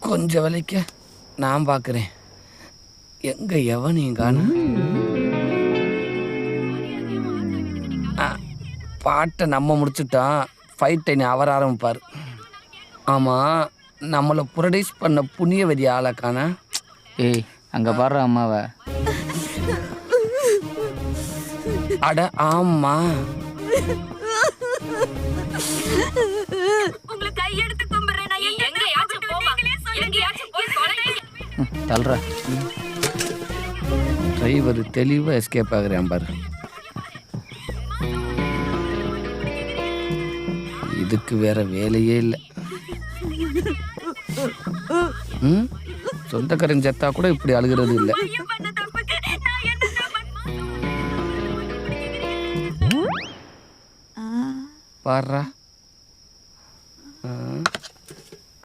கொஞ்சம் விலைக்க நான் பார்க்குறேன். எங்க எவனையும் காணும். பாட்டை நம்ம முடிச்சுட்டான், ஃபைட்டை நீ அவர் ஆரம்பிப்பார். ஆமாம், நம்மளை புரடைஸ் பண்ண புண்ணியவதி ஆளக்கான. ஏய் அங்கே பாடுற அம்மாவை. அட ஆமா, தல்ற டிரைவர் தெளிவாக எஸ்கேப் ஆகுறேன் பாரு. இதுக்கு வேற வேலையே இல்லை. சொந்தக்காரன் செத்தா கூட இப்படி அழுகிறது இல்லை. பாடுறா